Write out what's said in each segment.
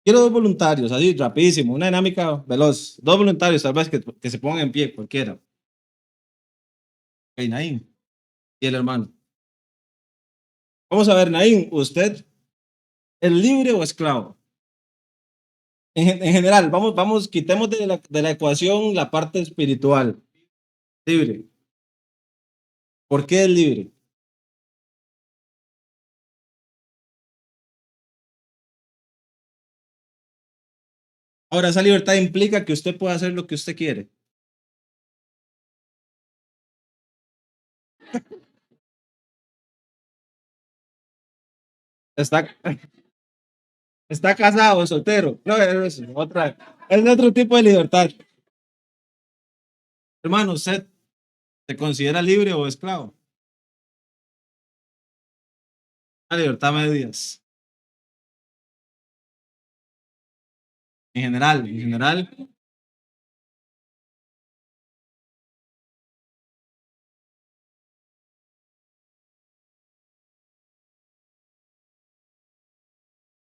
Quiero dos voluntarios, así, rapidísimo, una dinámica veloz. Dos voluntarios, tal vez que se pongan en pie, cualquiera. Ok, Naín y el hermano. Vamos a ver, Naín, ¿usted es libre o esclavo? En general, quitemos de la ecuación la parte espiritual. Libre. ¿Por qué es libre? Ahora, esa libertad implica que usted puede hacer lo que usted quiere. Está, está casado o soltero. No, es otro tipo de libertad. Hermano, ¿usted se considera libre o esclavo? La libertad a medias. En general,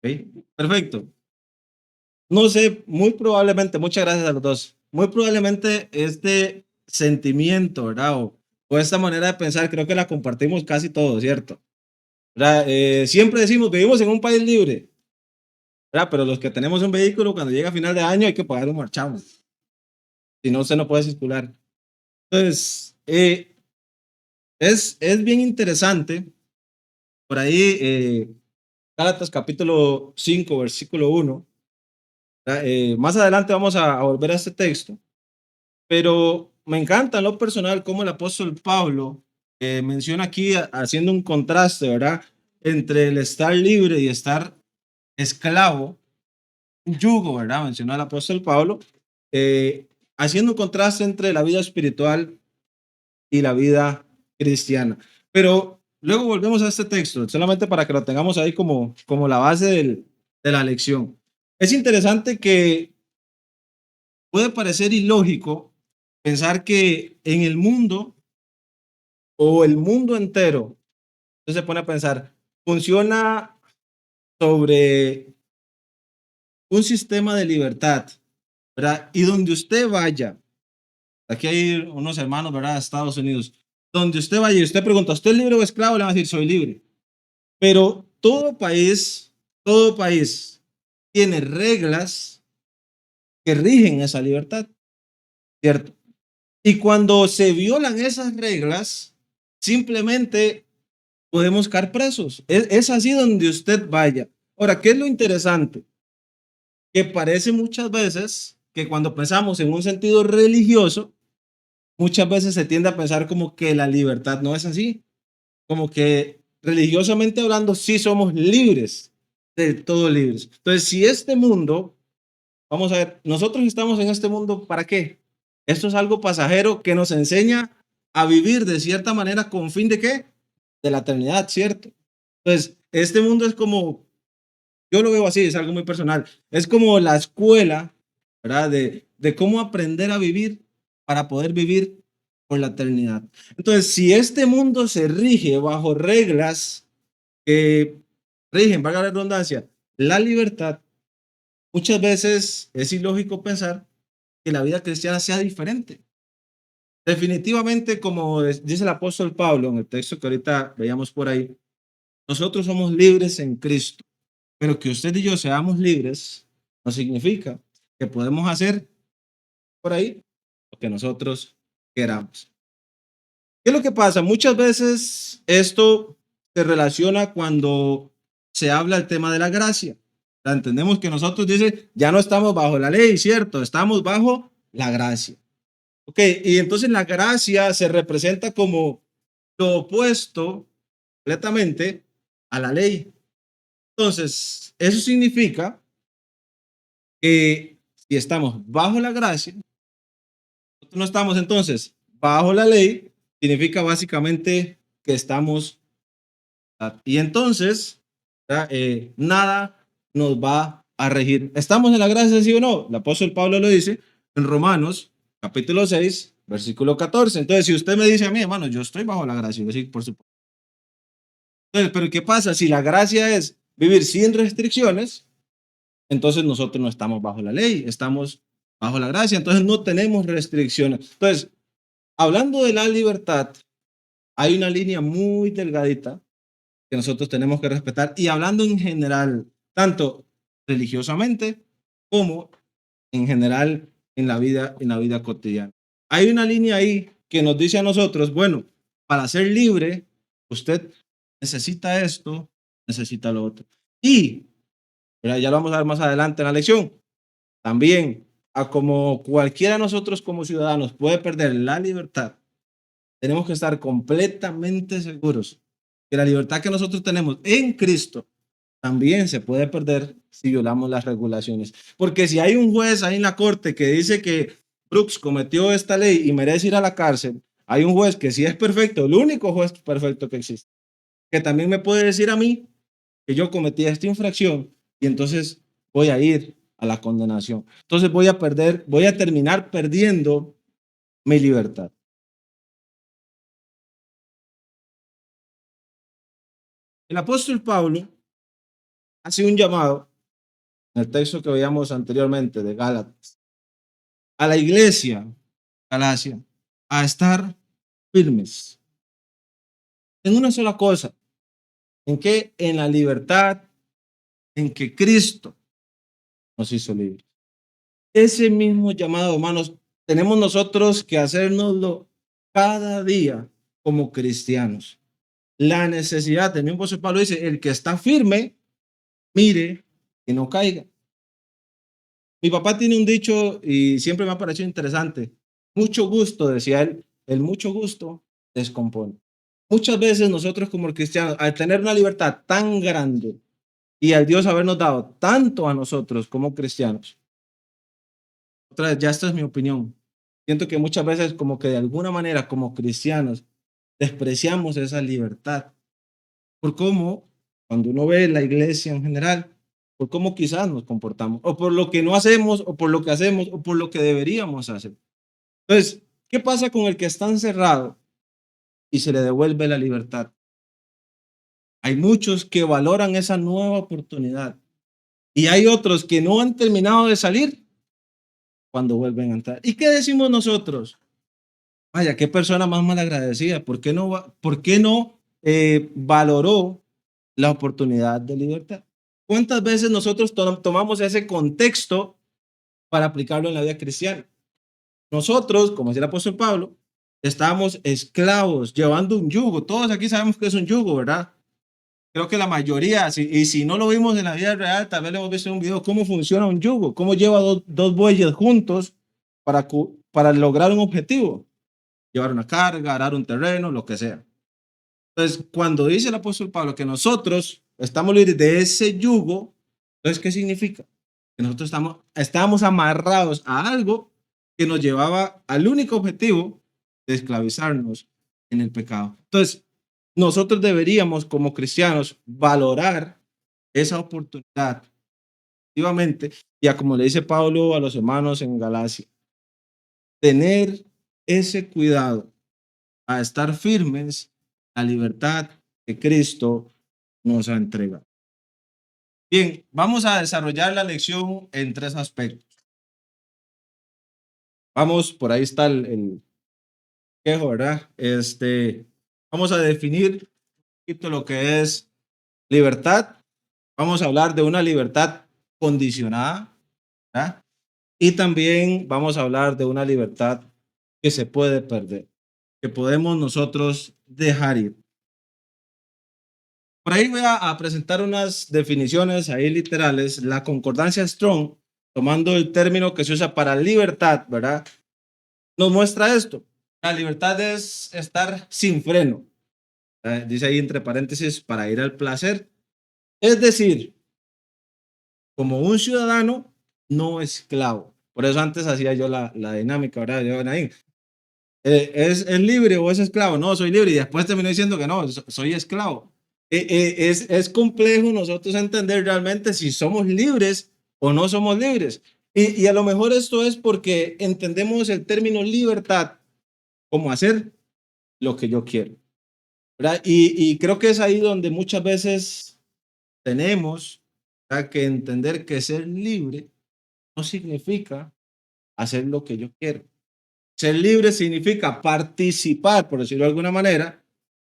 ok, perfecto. No sé, muy probablemente, muchas gracias a los dos. Muy probablemente este sentimiento, ¿verdad? O esta manera de pensar, creo que la compartimos casi todos, ¿cierto? ¿Verdad? Siempre decimos, vivimos en un país libre, ¿verdad? Pero los que tenemos un vehículo, cuando llega a final de año hay que pagar un marchamo. Si no, usted no puede circular. Entonces, es bien interesante. Por ahí, Gálatas capítulo 5 versículo 1. Más adelante vamos a volver a este texto, pero me encanta en lo personal cómo el apóstol Pablo menciona aquí, haciendo un contraste, ¿verdad? Entre el estar libre y estar esclavo, un yugo, ¿verdad? Mencionó el apóstol Pablo, eh, haciendo un contraste entre la vida espiritual y la vida cristiana. Pero luego volvemos a este texto, solamente para que lo tengamos ahí como la base de la lección. Es interesante que puede parecer ilógico pensar que en el mundo o el mundo entero, usted se pone a pensar, funciona sobre un sistema de libertad, ¿verdad? Y donde usted vaya, aquí hay unos hermanos, ¿verdad? De Estados Unidos, donde usted vaya y usted pregunta, ¿usted es libre o esclavo? Le van a decir, soy libre. Pero todo país tiene reglas que rigen esa libertad, ¿cierto? Y cuando se violan esas reglas, simplemente podemos caer presos. Es así donde usted vaya. Ahora, ¿qué es lo interesante? Que parece muchas veces que cuando pensamos en un sentido religioso, muchas veces se tiende a pensar como que la libertad no es así, como que religiosamente hablando sí somos libres, del todo libres. Entonces, si este mundo, vamos a ver, nosotros estamos en este mundo, ¿para qué? Esto es algo pasajero que nos enseña a vivir de cierta manera con fin de qué? De la eternidad, ¿cierto? Entonces, este mundo es como, yo lo veo así, es algo muy personal, es como la escuela, ¿verdad? De cómo aprender a vivir para poder vivir por la eternidad. Entonces, si este mundo se rige bajo reglas que rigen, valga la redundancia, la libertad, muchas veces es ilógico pensar que la vida cristiana sea diferente. Definitivamente, como dice el apóstol Pablo en el texto que ahorita veíamos por ahí, nosotros somos libres en Cristo, pero que usted y yo seamos libres no significa que podemos hacer por ahí lo que nosotros queramos. ¿Qué es lo que pasa? Muchas veces esto se relaciona cuando se habla el tema de la gracia. Entendemos que nosotros dice, ya no estamos bajo la ley, ¿cierto? Estamos bajo la gracia. Ok, y entonces la gracia se representa como lo opuesto completamente a la ley. Entonces, eso significa que si estamos bajo la gracia, nosotros no estamos entonces bajo la ley, significa básicamente que estamos, y entonces nada nos va a regir. ¿Estamos en la gracia, sí o no? El apóstol Pablo lo dice en Romanos capítulo 6 versículo 14. Entonces, si usted me dice a mí, hermano, yo estoy bajo la gracia, yo sí, por supuesto. Entonces, pero ¿qué pasa? Si la gracia es vivir sin restricciones, entonces nosotros no estamos bajo la ley, estamos bajo la gracia, entonces no tenemos restricciones. Entonces, hablando de la libertad, hay una línea muy delgadita que nosotros tenemos que respetar y hablando en general, tanto religiosamente como en general en la vida cotidiana. Hay una línea ahí que nos dice a nosotros, bueno, para ser libre, usted necesita esto, necesita lo otro. Y ya lo vamos a ver más adelante en la lección. También, a como cualquiera de nosotros como ciudadanos puede perder la libertad, tenemos que estar completamente seguros que la libertad que nosotros tenemos en Cristo también se puede perder si violamos las regulaciones. Porque si hay un juez ahí en la corte que dice que Brooks cometió esta ley y merece ir a la cárcel, hay un juez que sí es perfecto, el único juez perfecto que existe, que también me puede decir a mí que yo cometí esta infracción y entonces voy a ir a la condenación. Entonces voy a terminar perdiendo mi libertad. El apóstol Pablo hace un llamado en el texto que veíamos anteriormente de Gálatas a la iglesia Galacia a estar firmes en una sola cosa, en que en la libertad en que Cristo nos hizo libres. Ese mismo llamado, hermanos, tenemos nosotros que hacernoslo cada día como cristianos. La necesidad, el mismo apóstol Pablo dice, el que está firme, mire que no caiga. Mi papá tiene un dicho y siempre me ha parecido interesante. Mucho gusto, decía él, el mucho gusto descompone. Muchas veces nosotros como cristianos, al tener una libertad tan grande y al Dios habernos dado tanto a nosotros como cristianos, otra vez, ya esta es mi opinión, siento que muchas veces como que de alguna manera como cristianos despreciamos esa libertad por cómo, cuando uno ve la iglesia en general, por cómo quizás nos comportamos, o por lo que no hacemos, o por lo que hacemos, o por lo que deberíamos hacer. Entonces, ¿qué pasa con el que está encerrado y se le devuelve la libertad? Hay muchos que valoran esa nueva oportunidad y hay otros que no han terminado de salir cuando vuelven a entrar. ¿Y qué decimos nosotros? Vaya, qué persona más malagradecida. ¿Por qué no valoró la oportunidad de libertad? ¿Cuántas veces nosotros tomamos ese contexto para aplicarlo en la vida cristiana? Nosotros, como decía el apóstol Pablo, estábamos esclavos, llevando un yugo. Todos aquí sabemos que es un yugo, ¿verdad? Creo que la mayoría, y si no lo vimos en la vida real, tal vez lo hemos visto en un video, cómo funciona un yugo, cómo lleva dos bueyes juntos para lograr un objetivo, llevar una carga, arar un terreno, lo que sea. Entonces, cuando dice el apóstol Pablo que nosotros estamos libres de ese yugo, entonces, ¿qué significa? Que nosotros estamos amarrados a algo que nos llevaba al único objetivo de esclavizarnos en el pecado. Entonces, nosotros deberíamos como cristianos valorar esa oportunidad activamente y a como le dice Pablo a los hermanos en Galacia, tener ese cuidado a estar firmes a la libertad que Cristo nos ha entregado. Bien, vamos a desarrollar la lección en tres aspectos. Vamos, por ahí está el quejo, ¿verdad? Vamos a definir un poquito lo que es libertad. Vamos a hablar de una libertad condicionada, ¿verdad? Y también vamos a hablar de una libertad que se puede perder, que podemos nosotros dejar ir. Por ahí voy a presentar unas definiciones ahí literales. La concordancia Strong, tomando el término que se usa para libertad, ¿verdad? Nos muestra esto. La libertad es estar sin freno. Dice ahí entre paréntesis, para ir al placer. Es decir, como un ciudadano no esclavo. Por eso antes hacía yo la dinámica, ¿verdad? Yo, ahí, ¿es libre o es esclavo? No, soy libre. Y después terminó diciendo que no, soy esclavo. Es complejo nosotros entender realmente si somos libres o no somos libres. Y a lo mejor esto es porque entendemos el término libertad como hacer lo que yo quiero, ¿verdad? Y creo que es ahí donde muchas veces tenemos ¿verdad? Que entender que ser libre no significa hacer lo que yo quiero. Ser libre significa participar, por decirlo de alguna manera,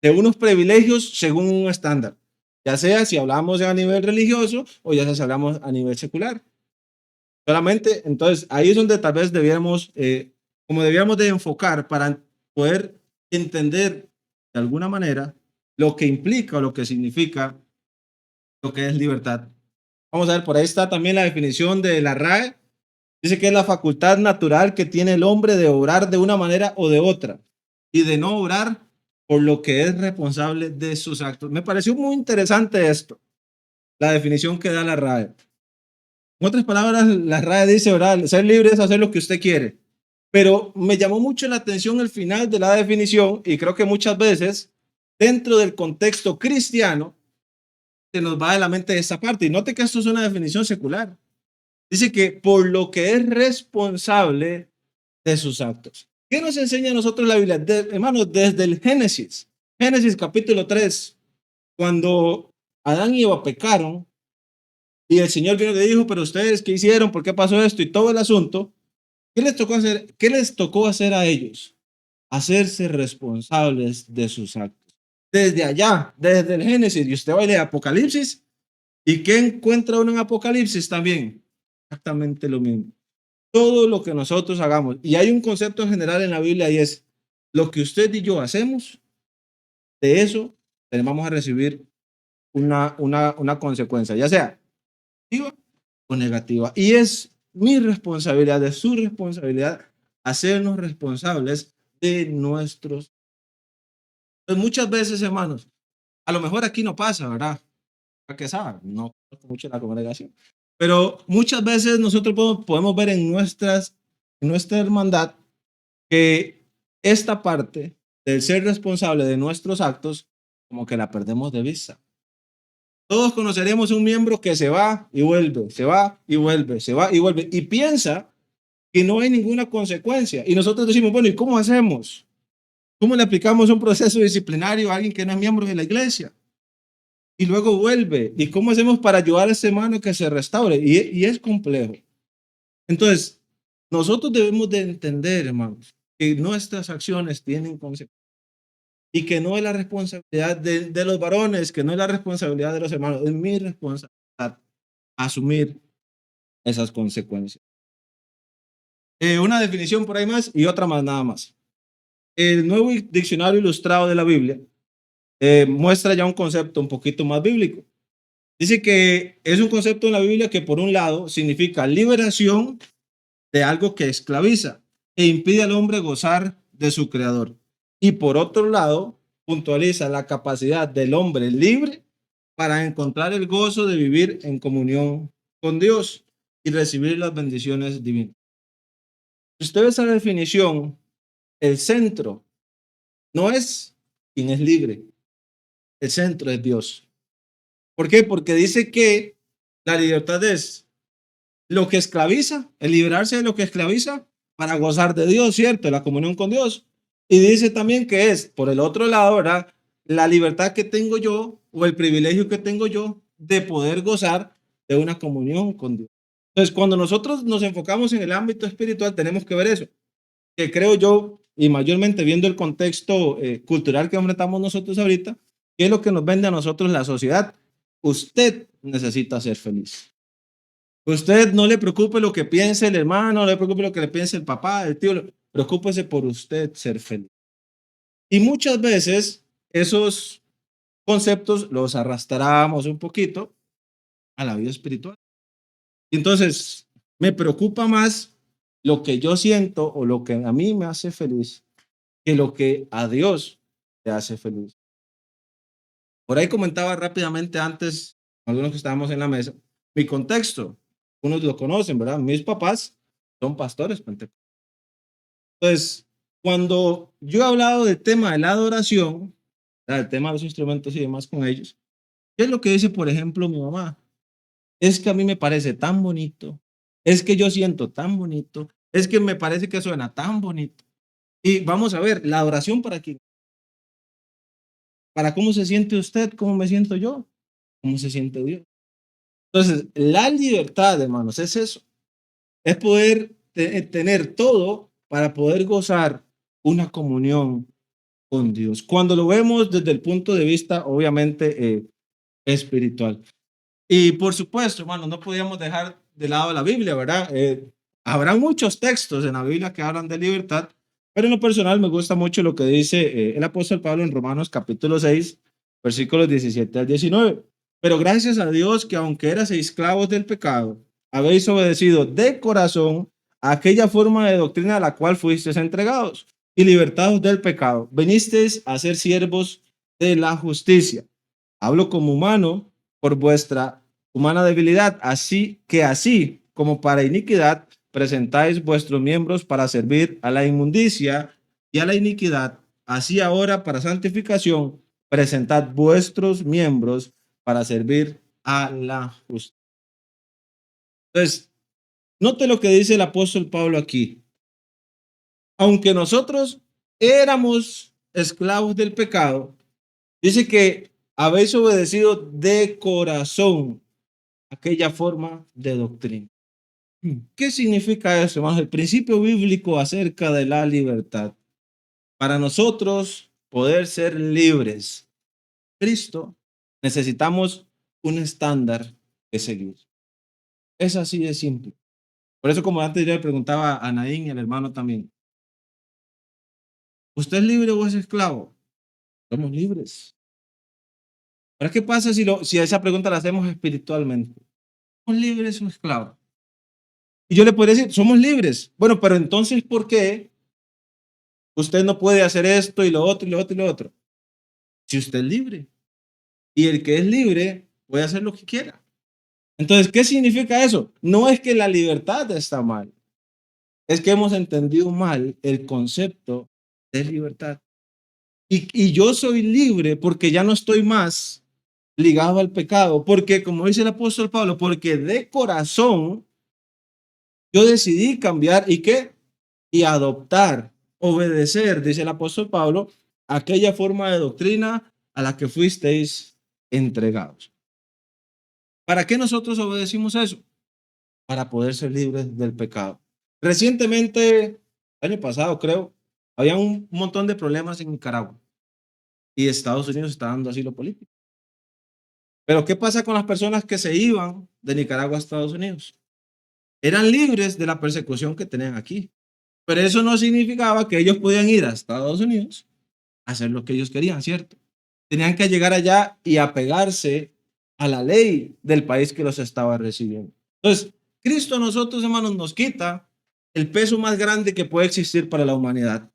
de unos privilegios según un estándar, ya sea si hablamos a nivel religioso o ya sea si hablamos a nivel secular. Solamente, entonces, ahí es donde tal vez debiéramos, como debíamos de enfocar para poder entender de alguna manera lo que implica o lo que significa lo que es libertad. Vamos a ver, por ahí está también la definición de la RAE. Dice que es la facultad natural que tiene el hombre de obrar de una manera o de otra y de no obrar por lo que es responsable de sus actos. Me pareció muy interesante esto, la definición que da la RAE. En otras palabras, la RAE dice, ¿verdad? Ser libre es hacer lo que usted quiere. Pero me llamó mucho la atención el final de la definición y creo que muchas veces dentro del contexto cristiano se nos va de la mente esa parte. Y note que esto es una definición secular. Dice que por lo que es responsable de sus actos. ¿Qué nos enseña a nosotros la Biblia? Hermanos, desde el Génesis, Génesis capítulo 3, cuando Adán y Eva pecaron y el Señor vino y le dijo, pero ustedes, ¿qué hicieron? ¿Por qué pasó esto? Y todo el asunto. ¿Qué les tocó hacer? ¿Qué les tocó hacer a ellos? Hacerse responsables de sus actos. Desde allá, desde el Génesis, y usted va a leer Apocalipsis, ¿y qué encuentra uno en Apocalipsis también? Exactamente lo mismo. Todo lo que nosotros hagamos, y hay un concepto general en la Biblia y es, lo que usted y yo hacemos, de eso vamos a recibir una consecuencia, ya sea positiva o negativa. Y es mi responsabilidad, es su responsabilidad, hacernos responsables de nuestros. Pues muchas veces, hermanos, a lo mejor aquí no pasa, ¿verdad? ¿A qué sabe? No conozco mucho la congregación. Pero muchas veces nosotros podemos ver en nuestra hermandad que esta parte del ser responsable de nuestros actos, como que la perdemos de vista. Todos conoceremos un miembro que se va y vuelve, se va y vuelve, se va y vuelve, y piensa que no hay ninguna consecuencia. Y nosotros decimos, bueno, ¿y cómo hacemos? ¿Cómo le aplicamos un proceso disciplinario a alguien que no es miembro de la iglesia? Y luego vuelve. ¿Y cómo hacemos para ayudar a ese hermano que se restaure? Y es complejo. Entonces, nosotros debemos de entender, hermanos, que nuestras acciones tienen consecuencias y que no es la responsabilidad de los varones, que no es la responsabilidad de los hermanos, es mi responsabilidad asumir esas consecuencias. Una definición por ahí más y otra más nada más. El nuevo diccionario ilustrado de la Biblia muestra ya un concepto un poquito más bíblico. Dice que es un concepto en la Biblia que por un lado significa liberación de algo que esclaviza e impide al hombre gozar de su creador. Y por otro lado, puntualiza la capacidad del hombre libre para encontrar el gozo de vivir en comunión con Dios y recibir las bendiciones divinas. Si usted ve esa definición, el centro no es quien es libre, el centro es Dios. ¿Por qué? Porque dice que la libertad es lo que esclaviza, el liberarse de lo que esclaviza para gozar de Dios, ¿cierto? La comunión con Dios. Y dice también que es, por el otro lado, ¿verdad? La libertad que tengo yo o el privilegio que tengo yo de poder gozar de una comunión con Dios. Entonces, cuando nosotros nos enfocamos en el ámbito espiritual, tenemos que ver eso, que creo yo, y mayormente viendo el contexto cultural que enfrentamos nosotros ahorita, ¿qué es lo que nos vende a nosotros la sociedad? Usted necesita ser feliz. Usted no le preocupe lo que piense el hermano, no le preocupe lo que le piense el papá, el tío, preocúpese por usted ser feliz. Y muchas veces esos conceptos los arrastramos un poquito a la vida espiritual. Y entonces me preocupa más lo que yo siento o lo que a mí me hace feliz que lo que a Dios le hace feliz. Por ahí comentaba rápidamente antes, algunos que estábamos en la mesa, mi contexto. Unos lo conocen, ¿verdad? Mis papás son pastores pentecostales. Entonces, cuando yo he hablado del tema de la adoración, el tema de los instrumentos y demás con ellos, ¿qué es lo que dice, por ejemplo, mi mamá? Es que a mí me parece tan bonito, es que yo siento tan bonito, es que me parece que suena tan bonito. Y vamos a ver, la adoración para quién, para cómo se siente usted, cómo me siento yo, cómo se siente Dios. Entonces, la libertad, hermanos, es eso, es poder tener todo para poder gozar una comunión con Dios. Cuando lo vemos desde el punto de vista, obviamente, espiritual. Y por supuesto, hermano, no podíamos dejar de lado la Biblia, ¿verdad? Habrá muchos textos en la Biblia que hablan de libertad, pero en lo personal me gusta mucho lo que dice el apóstol Pablo en Romanos capítulo 6, versículos 17 al 19. Pero gracias a Dios que aunque erais esclavos del pecado, habéis obedecido de corazón a aquella forma de doctrina a la cual fuisteis entregados y libertados del pecado. Venisteis a ser siervos de la justicia. Hablo como humano por vuestra humana debilidad, así como para iniquidad, presentáis vuestros miembros para servir a la inmundicia y a la iniquidad, así ahora para santificación, presentad vuestros miembros para servir a la justicia. Entonces, note lo que dice el apóstol Pablo aquí. Aunque nosotros éramos esclavos del pecado, dice que habéis obedecido de corazón aquella forma de doctrina. ¿Qué significa eso, hermanos? El principio bíblico acerca de la libertad. Para nosotros poder ser libres, Cristo, necesitamos un estándar que seguir. Es así de simple. Por eso, como antes yo le preguntaba a Naín y al hermano también, ¿usted es libre o es esclavo? Somos libres. ¿Pero qué pasa si a esa pregunta la hacemos espiritualmente? ¿Somos libres o esclavos? Y yo le podría decir, somos libres. Bueno, pero entonces, ¿por qué usted no puede hacer esto y lo otro y lo otro y lo otro? Si usted es libre. Y el que es libre puede hacer lo que quiera. Entonces, ¿qué significa eso? No es que la libertad está mal, es que hemos entendido mal el concepto de libertad. Y yo soy libre porque ya no estoy más ligado al pecado, porque como dice el apóstol Pablo, porque de corazón yo decidí cambiar y qué, y adoptar, obedecer, dice el apóstol Pablo, aquella forma de doctrina a la que fuisteis entregados. ¿Para qué nosotros obedecimos eso? Para poder ser libres del pecado. Recientemente, año pasado creo, había un montón de problemas en Nicaragua y Estados Unidos está dando asilo político. Pero ¿qué pasa con las personas que se iban de Nicaragua a Estados Unidos? Eran libres de la persecución que tenían aquí, pero eso no significaba que ellos podían ir a Estados Unidos a hacer lo que ellos querían, ¿cierto? Tenían que llegar allá y apegarse a la ley del país que los estaba recibiendo. Entonces, Cristo a nosotros, hermanos, nos quita el peso más grande que puede existir para la humanidad,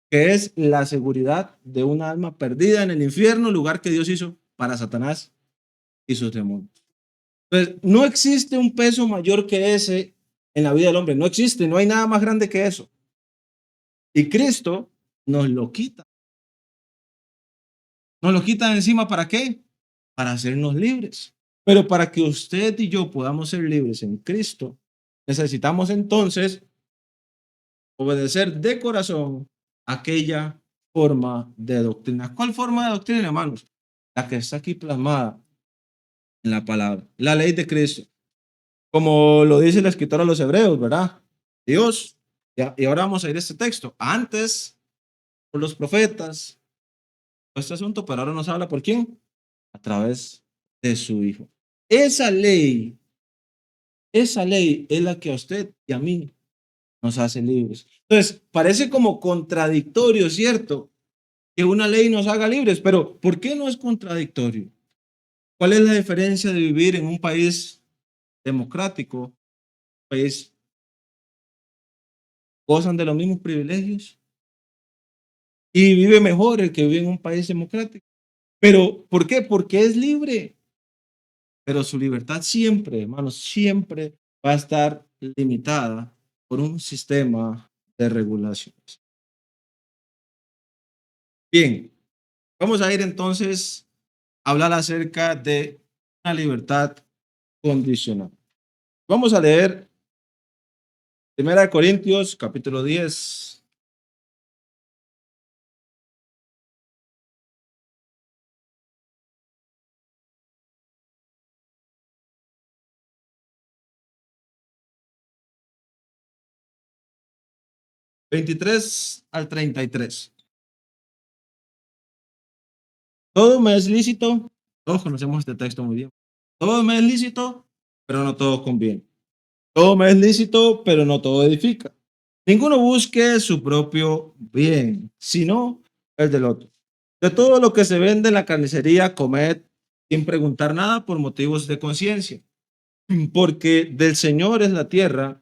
que es la seguridad de un alma perdida en el infierno, lugar que Dios hizo para Satanás y sus demonios. Entonces, no existe un peso mayor que ese en la vida del hombre, no existe, no hay nada más grande que eso. Y Cristo nos lo quita. Nos lo quita de encima, ¿para qué? Para hacernos libres. Pero para que usted y yo podamos ser libres en Cristo, necesitamos entonces obedecer de corazón aquella forma de doctrina. ¿Cuál forma de doctrina, hermanos? La que está aquí plasmada en la palabra, la ley de Cristo, como lo dice el escritor a los hebreos, ¿verdad? Dios, y ahora vamos a ir a este texto. Antes, por los profetas, este asunto, pero ahora nos habla por quién? A través de su Hijo. Esa ley, esa ley es la que a usted y a mí nos hace libres. Entonces, parece como contradictorio, ¿cierto? Que una ley nos haga libres, pero ¿por qué no es contradictorio? ¿Cuál es la diferencia de vivir en un país democrático, país gozan de los mismos privilegios y vive mejor el que vive en un país democrático? Pero ¿por qué? Porque es libre, pero su libertad siempre, hermanos, siempre va a estar limitada por un sistema de regulaciones. Bien, vamos a ir entonces a hablar acerca de una libertad condicional. Vamos a leer 1 Corintios capítulo 10. 23 al 33. Todo me es lícito, todos conocemos este texto muy bien. Todo me es lícito, pero no todo conviene. Todo me es lícito, pero no todo edifica. Ninguno busque su propio bien, sino el del otro. De todo lo que se vende en la carnicería, comed sin preguntar nada por motivos de conciencia, porque del Señor es la tierra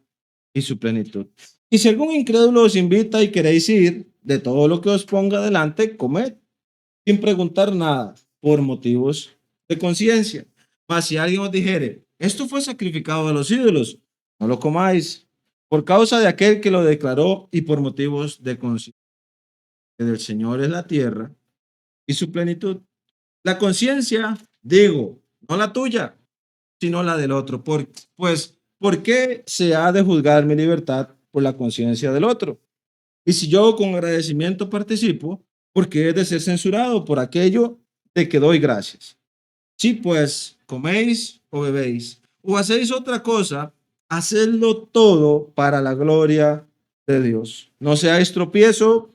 y su plenitud. Y si algún incrédulo os invita y queréis ir, de todo lo que os ponga delante, comed sin preguntar nada por motivos de conciencia. Mas si alguien os dijere, esto fue sacrificado a los ídolos, no lo comáis, por causa de aquel que lo declaró y por motivos de conciencia. Que del Señor es la tierra y su plenitud. La conciencia, digo, no la tuya, sino la del otro. Pues, ¿por qué se ha de juzgar mi libertad por la conciencia del otro? Y si yo con agradecimiento participo, ¿por qué he de ser censurado por aquello de que doy gracias? Si pues coméis o bebéis o hacéis otra cosa, hacedlo todo para la gloria de Dios. No seáis tropiezo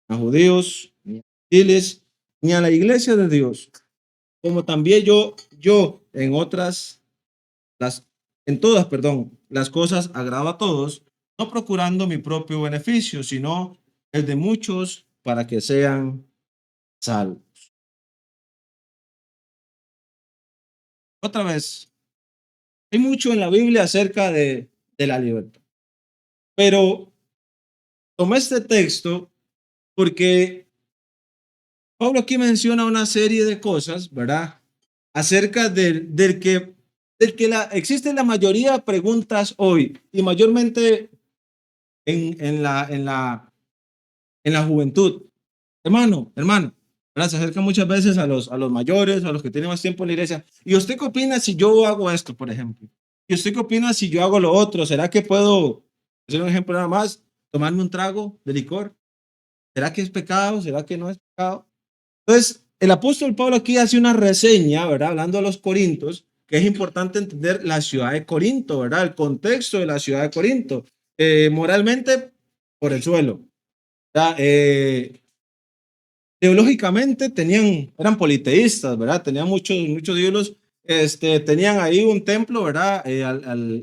a judíos, ni a gentiles, ni a la iglesia de Dios, como también yo en otras, en todas, perdón, las cosas agrado a todos, no procurando mi propio beneficio, sino el de muchos para que sean salvos. Otra vez, hay mucho en la Biblia acerca de la libertad, pero tomé este texto porque Pablo aquí menciona una serie de cosas, ¿verdad? Acerca existen la mayoría de preguntas hoy y mayormente en la juventud. Hermano, ¿verdad? Se acerca muchas veces a los mayores, a los que tienen más tiempo en la iglesia. ¿Y usted qué opina si yo hago esto, por ejemplo? ¿Y usted qué opina si yo hago lo otro? ¿Será que puedo, hacer un ejemplo nada más, tomarme un trago de licor? ¿Será que es pecado? ¿Será que no es pecado? Entonces, el apóstol Pablo aquí hace una reseña, ¿verdad? Hablando a los corintios, que es importante entender la ciudad de Corinto, ¿verdad? El contexto de la ciudad de Corinto. Moralmente, por el suelo. ¿Verdad? Teológicamente eran politeístas, ¿verdad? Tenían muchos ídolos. Tenían ahí un templo, ¿verdad?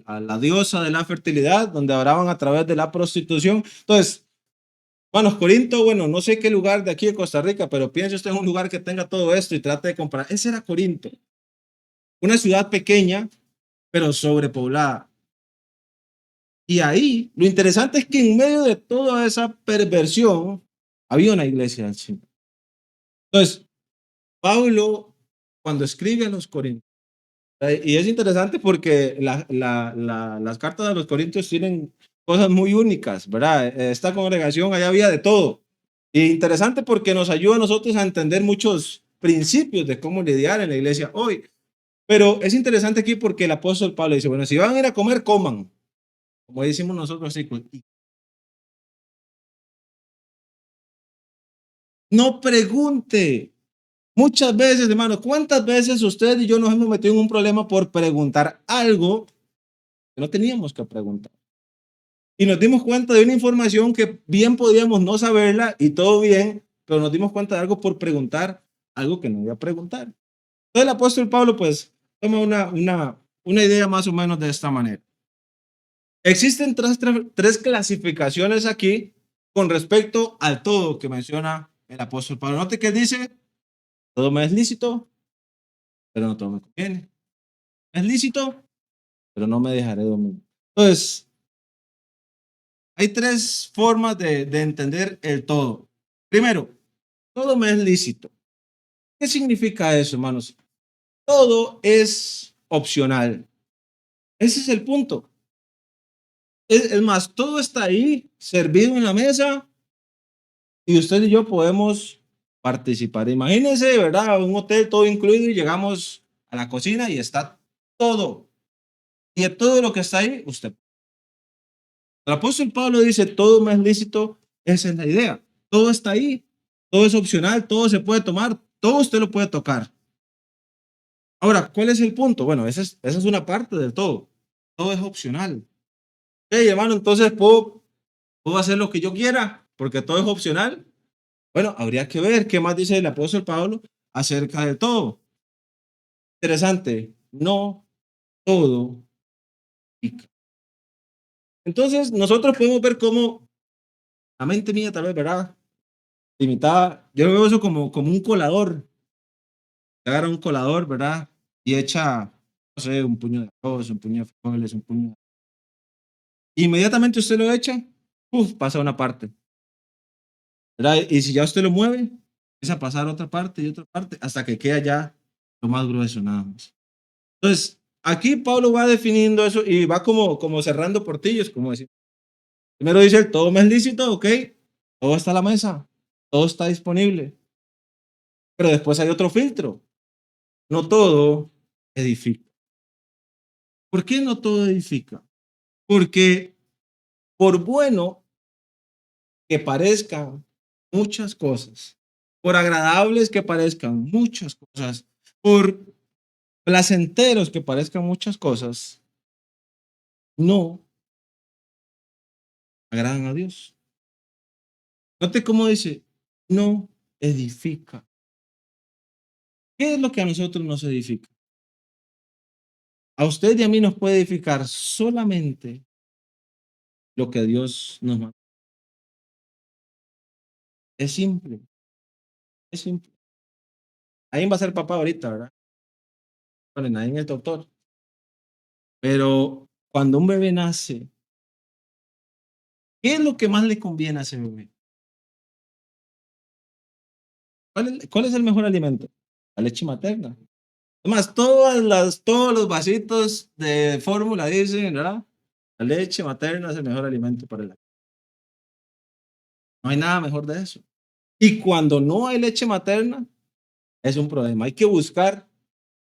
A la diosa de la fertilidad, donde oraban a través de la prostitución. Entonces, hermanos, Corinto, bueno, no sé qué lugar de aquí de Costa Rica, pero piense usted en un lugar que tenga todo esto y trate de comparar. Ese era Corinto, una ciudad pequeña, pero sobrepoblada. Y ahí, lo interesante es que en medio de toda esa perversión, había una iglesia del Señor. Entonces, Pablo, cuando escribe a los Corintios, y es interesante porque las cartas de los Corintios tienen cosas muy únicas, ¿verdad? Esta congregación, allá había de todo. Y interesante porque nos ayuda a nosotros a entender muchos principios de cómo lidiar en la iglesia hoy. Pero es interesante aquí porque el apóstol Pablo dice, bueno, si van a ir a comer, coman. Como decimos nosotros así, no pregunte. Muchas veces, hermano, ¿cuántas veces usted y yo nos hemos metido en un problema por preguntar algo que no teníamos que preguntar? Y nos dimos cuenta de una información que bien podíamos no saberla y todo bien, pero nos dimos cuenta de algo por preguntar algo que no iba a preguntar. Entonces el apóstol Pablo pues toma una idea más o menos de esta manera. Existen tres clasificaciones aquí con respecto al todo que menciona el apóstol Pablo. Note que dice, todo me es lícito, pero no todo me conviene. Es lícito, pero no me dejaré dominar. Entonces, hay tres formas de entender el todo. Primero, todo me es lícito. ¿Qué significa eso, hermanos? Todo es opcional. Ese es el punto. Es más, todo está ahí, servido en la mesa, y usted y yo podemos participar. Imagínense, ¿verdad? Un hotel todo incluido y llegamos a la cocina y está todo. Y de todo lo que está ahí, usted. El apóstol Pablo dice, todo me es lícito, esa es la idea. Todo está ahí, todo es opcional, todo se puede tomar, todo usted lo puede tocar. Ahora, ¿cuál es el punto? Bueno, esa es una parte del todo. Todo es opcional. Ok, hermano, entonces puedo puedo hacer lo que yo quiera, porque todo es opcional. Bueno, habría que ver qué más dice el apóstol Pablo acerca de todo. Interesante, no todo pica. Entonces, nosotros podemos ver cómo la mente mía, tal vez, ¿verdad? Limitada, yo veo eso como un colador. Agarra un colador, ¿verdad? Y echa, no sé, un puño de arroz, un puño de frijoles, un puño. Inmediatamente usted lo echa, uf, pasa a una parte, ¿verdad? Y si ya usted lo mueve, empieza a pasar a otra parte y otra parte, hasta que queda ya lo más grueso, nada más. Entonces, aquí Pablo va definiendo eso y va como cerrando portillos, como decir. Primero dice, todo me es lícito, ok, todo está a la mesa, todo está disponible. Pero después hay otro filtro, no todo edifica. ¿Por qué no todo edifica? Porque por bueno que parezcan muchas cosas, por agradables que parezcan muchas cosas, por placenteros que parezcan muchas cosas, no agradan a Dios. Note cómo dice, no edifica. ¿Qué es lo que a nosotros nos edifica? A usted y a mí nos puede edificar solamente lo que Dios nos manda. Es simple, es simple. Ahí va a ser papá ahorita, ¿verdad? Bueno, nadie es doctor. Pero cuando un bebé nace, ¿qué es lo que más le conviene a ese bebé? ¿Cuál es el mejor alimento? La leche materna. Además, todos los vasitos de fórmula dicen, ¿verdad? La leche materna es el mejor alimento para el bebé. No hay nada mejor de eso. Y cuando no hay leche materna, es un problema. Hay que buscar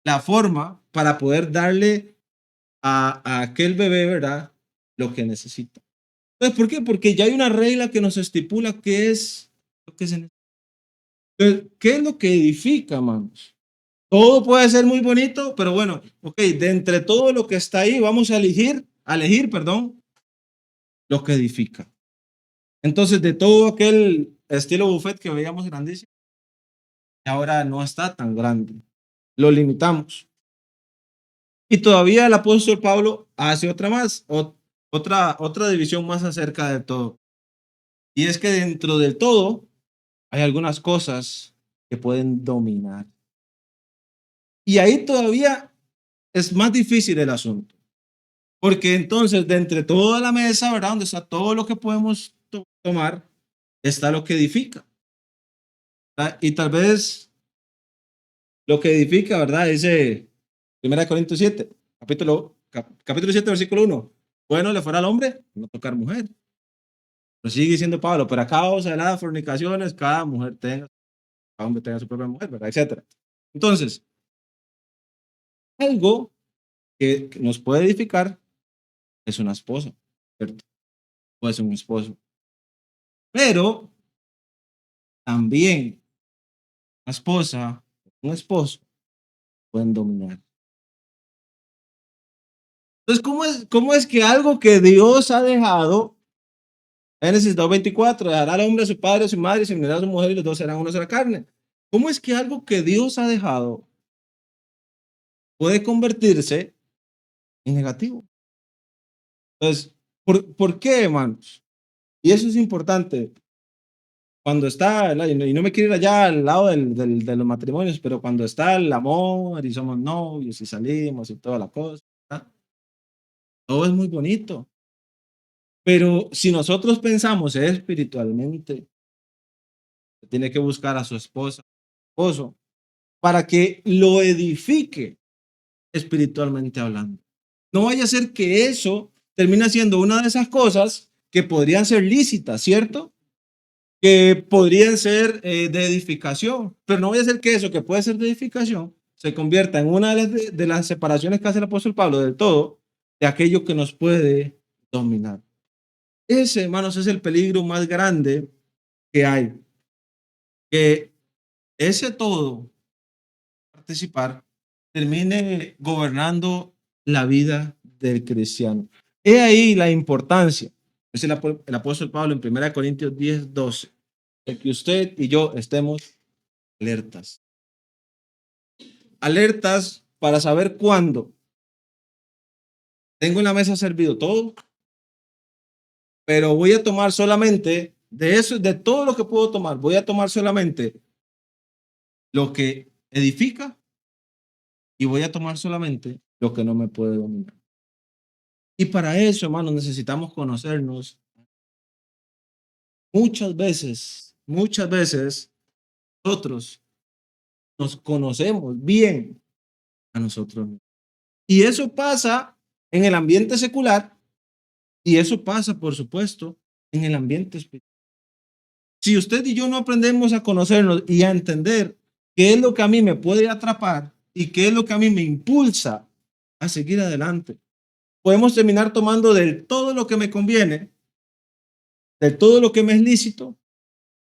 la forma para poder darle a aquel bebé, ¿verdad? Lo que necesita. Entonces, ¿por qué? Porque ya hay una regla que nos estipula qué es lo que se necesita. Entonces, ¿qué es lo que edifica, hermanos? Todo puede ser muy bonito, pero bueno, ok, de entre todo lo que está ahí, vamos a elegir, perdón, lo que edifica. Entonces, de todo aquel estilo buffet que veíamos grandísimo, ahora no está tan grande. Lo limitamos. Y todavía el apóstol Pablo hace otra más, otra división más acerca de todo. Y es que dentro del todo hay algunas cosas que pueden dominar. Y ahí todavía es más difícil el asunto. Porque entonces, de entre toda la mesa, ¿verdad? Donde está todo lo que podemos tomar, está lo que edifica. ¿Verdad? Y tal vez lo que edifica, ¿verdad? Dice 1 Corintios 7, capítulo 7, versículo 1. Bueno, le fuera al hombre no tocar mujer. Lo sigue diciendo Pablo, pero a causa de las fornicaciones, cada mujer tenga, cada hombre tenga su propia mujer, ¿verdad? Etcétera. Entonces, algo que nos puede edificar es una esposa, ¿cierto? Puede ser un esposo. Pero también una esposa, un esposo pueden dominar. Entonces, ¿cómo es que algo que Dios ha dejado, Génesis 2:24, dejará al hombre a su padre, a su madre, y se unirá a su mujer y los dos serán una sola carne? ¿Cómo es que algo que Dios ha dejado puede convertirse en negativo? Entonces, ¿por qué, hermanos? Y eso es importante. Cuando está, y no me quiero ir allá al lado de los matrimonios, pero cuando está el amor y somos novios y salimos y toda la cosa, ¿verdad? Todo es muy bonito. Pero si nosotros pensamos espiritualmente, tiene que buscar a su esposa, esposo, para que lo edifique espiritualmente hablando. No vaya a ser que eso termine siendo una de esas cosas que podrían ser lícitas, ¿cierto? Que podrían ser de edificación, pero no vaya a ser que eso que puede ser de edificación se convierta en una de las separaciones que hace el apóstol Pablo del todo, de aquello que nos puede dominar. Ese, hermanos, es el peligro más grande que hay, que ese todo, participar, termine gobernando la vida del cristiano. He ahí la importancia. Es el apóstol Pablo en 1 Corintios 10:12, el que usted y yo estemos alertas. Alertas para saber cuándo tengo en la mesa servido todo, pero voy a tomar solamente de eso, de todo lo que puedo tomar, voy a tomar solamente lo que edifica y voy a tomar solamente lo que no me puede dominar. Y para eso, hermanos, necesitamos conocernos. Muchas veces nosotros nos conocemos bien a nosotros mismos. Y eso pasa en el ambiente secular y eso pasa, por supuesto, en el ambiente espiritual. Si usted y yo no aprendemos a conocernos y a entender qué es lo que a mí me puede atrapar y qué es lo que a mí me impulsa a seguir adelante, podemos terminar tomando del todo lo que me conviene, de todo lo que me es lícito,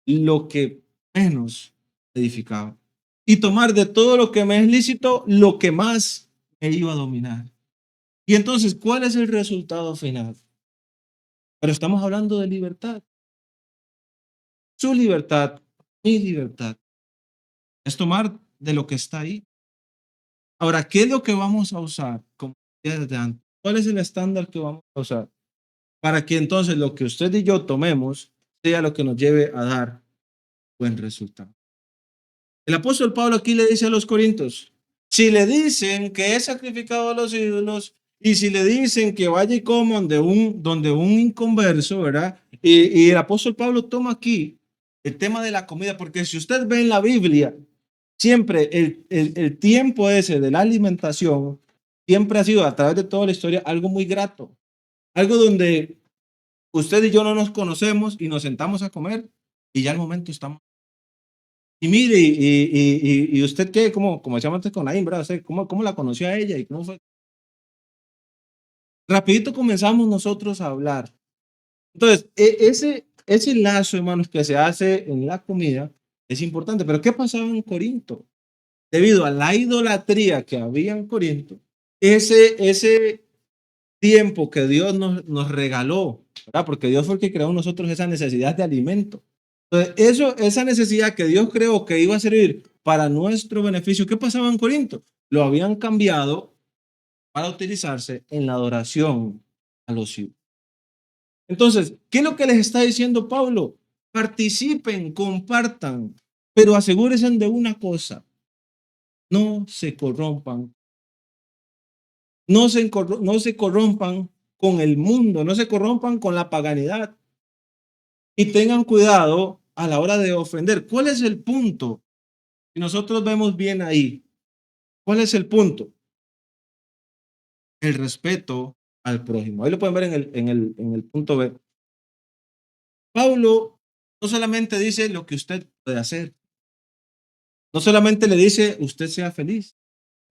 lo que menos edificaba. Y tomar de todo lo que me es lícito, lo que más me iba a dominar. Y entonces, ¿cuál es el resultado final? Pero estamos hablando de libertad. Su libertad, mi libertad, es tomar de lo que está ahí. Ahora, ¿qué es lo que vamos a usar? Como decía desde antes, ¿cuál es el estándar que vamos a usar? Para que entonces lo que usted y yo tomemos sea lo que nos lleve a dar buen resultado. El apóstol Pablo aquí le dice a los corintios, si le dicen que es sacrificado a los ídolos y si le dicen que vaya y coma donde un inconverso, ¿verdad? Y el apóstol Pablo toma aquí el tema de la comida, porque si usted ve en la Biblia, siempre el tiempo ese de la alimentación siempre ha sido a través de toda la historia algo muy grato, algo donde usted y yo no nos conocemos y nos sentamos a comer y ya al momento estamos. Y mire, y usted qué, como decíamos antes con Naim, ¿verdad? O sea, ¿cómo la conoció a ella y cómo fue? Rapidito comenzamos nosotros a hablar. Entonces, ese lazo, hermanos, que se hace en la comida es importante. Pero ¿qué pasaba en Corinto? Debido a la idolatría que había en Corinto, ese tiempo que Dios nos regaló, ¿verdad? Porque Dios fue el que creó en nosotros esa necesidad de alimento. Entonces, esa necesidad que Dios creó que iba a servir para nuestro beneficio, ¿qué pasaba en Corinto? Lo habían cambiado para utilizarse en la adoración a los ídolos. Entonces, ¿qué es lo que les está diciendo Pablo? Participen, compartan, pero asegúrense de una cosa, no se corrompan, no se corrompan con el mundo, no se corrompan con la paganidad y tengan cuidado a la hora de ofender. ¿Cuál es el punto? Si nosotros vemos bien ahí, ¿cuál es el punto? El respeto al prójimo. Ahí lo pueden ver en el punto B. Pablo no solamente dice lo que usted puede hacer, no solamente le dice usted sea feliz,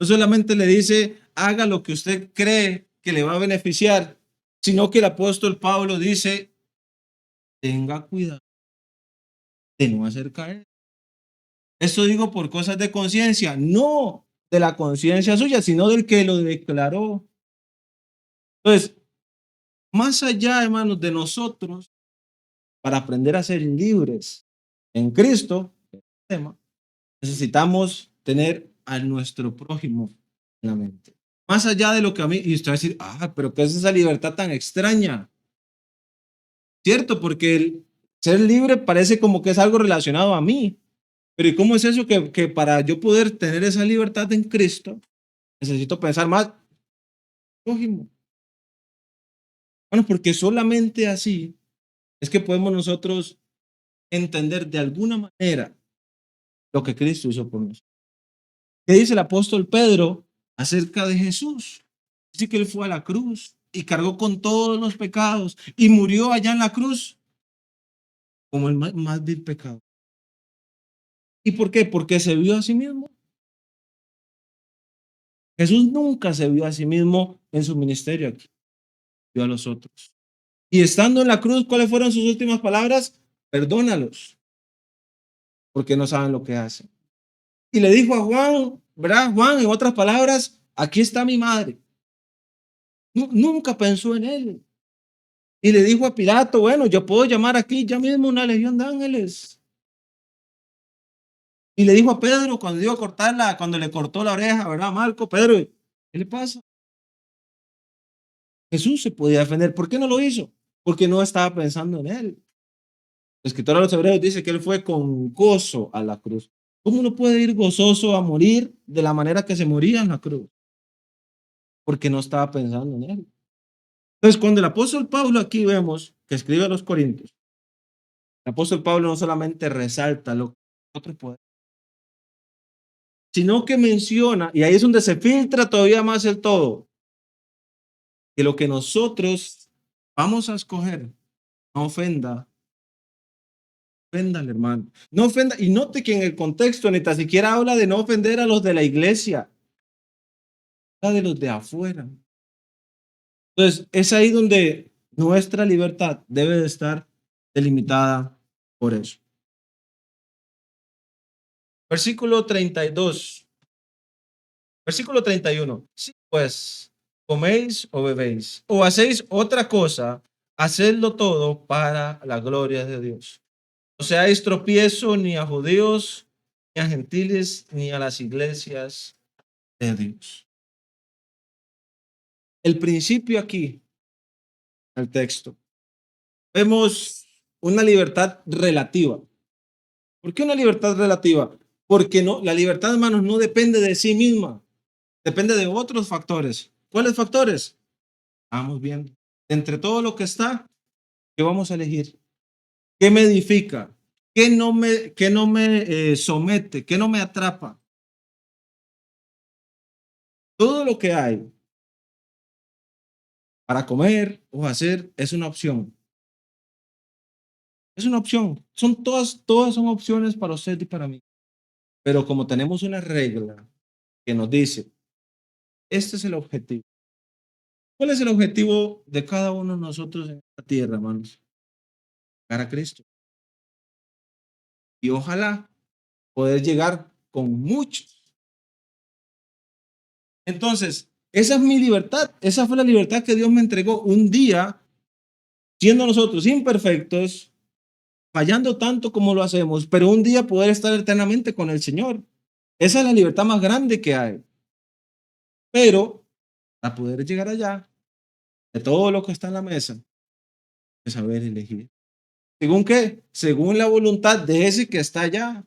no solamente le dice haga lo que usted cree que le va a beneficiar, sino que el apóstol Pablo dice tenga cuidado de no hacer caer. Esto digo por cosas de conciencia, no de la conciencia suya, sino del que lo declaró. Entonces, más allá, hermanos, de nosotros, para aprender a ser libres en Cristo, necesitamos tener a nuestro prójimo en la mente. Más allá de lo que a mí, y usted va a decir, pero ¿qué es esa libertad tan extraña? Cierto, porque el ser libre parece como que es algo relacionado a mí. Pero ¿y cómo es eso que para yo poder tener esa libertad en Cristo, necesito pensar más prójimo? Bueno, porque solamente así es que podemos nosotros entender de alguna manera lo que Cristo hizo por nosotros. ¿Qué dice el apóstol Pedro acerca de Jesús? Dice que él fue a la cruz y cargó con todos los pecados y murió allá en la cruz como el más vil pecado. ¿Y por qué? Porque se vio a sí mismo. Jesús nunca se vio a sí mismo en su ministerio aquí, vio a los otros. Y estando en la cruz, ¿cuáles fueron sus últimas palabras? Perdónalos, porque no saben lo que hacen. Y le dijo a Juan, ¿verdad? Juan, en otras palabras, aquí está mi madre. Nunca pensó en él. Y le dijo a Pilato, bueno, yo puedo llamar aquí ya mismo una legión de ángeles. Y le dijo a Pedro cuando iba a cortarla, cuando le cortó la oreja, ¿verdad, Marco? Pedro, ¿qué le pasa? Jesús se podía defender. ¿Por qué no lo hizo? Porque no estaba pensando en él. El escritor a los Hebreos dice que él fue con gozo a la cruz. ¿Cómo uno puede ir gozoso a morir de la manera que se moría en la cruz? Porque no estaba pensando en él. Entonces, cuando el apóstol Pablo aquí vemos que escribe a los Corintios, el apóstol Pablo no solamente resalta lo que nosotros podemos, sino que menciona, y ahí es donde se filtra todavía más el todo, que lo que nosotros vamos a escoger no ofenda, ofenda al hermano, no ofenda, y note que en el contexto ni tan siquiera habla de no ofender a los de la iglesia, habla de los de afuera. Entonces, es ahí donde nuestra libertad debe de estar delimitada por eso. Versículo 32, versículo 31. Si pues coméis o bebéis o hacéis otra cosa, hacedlo todo para la gloria de Dios. No seáis tropiezo ni a judíos, ni a gentiles, ni a las iglesias de Dios. El principio aquí, el texto, vemos una libertad relativa. ¿Por qué una libertad relativa? Porque no, la libertad, hermanos, no depende de sí misma, depende de otros factores. ¿Cuáles factores? Vamos viendo. Entre todo lo que está, ¿qué vamos a elegir? ¿Qué me edifica? ¿Qué no me somete? ¿Qué no me atrapa? Todo lo que hay para comer o hacer es una opción. Es una opción. Todas son opciones para usted y para mí. Pero como tenemos una regla que nos dice, este es el objetivo. ¿Cuál es el objetivo de cada uno de nosotros en esta tierra, hermanos? Llegar a Cristo. Y ojalá poder llegar con muchos. Entonces, esa es mi libertad. Esa fue la libertad que Dios me entregó un día, siendo nosotros imperfectos, fallando tanto como lo hacemos, pero un día poder estar eternamente con el Señor. Esa es la libertad más grande que hay. Pero para poder llegar allá, de todo lo que está en la mesa, es saber elegir. ¿Según qué? Según la voluntad de ese que está allá,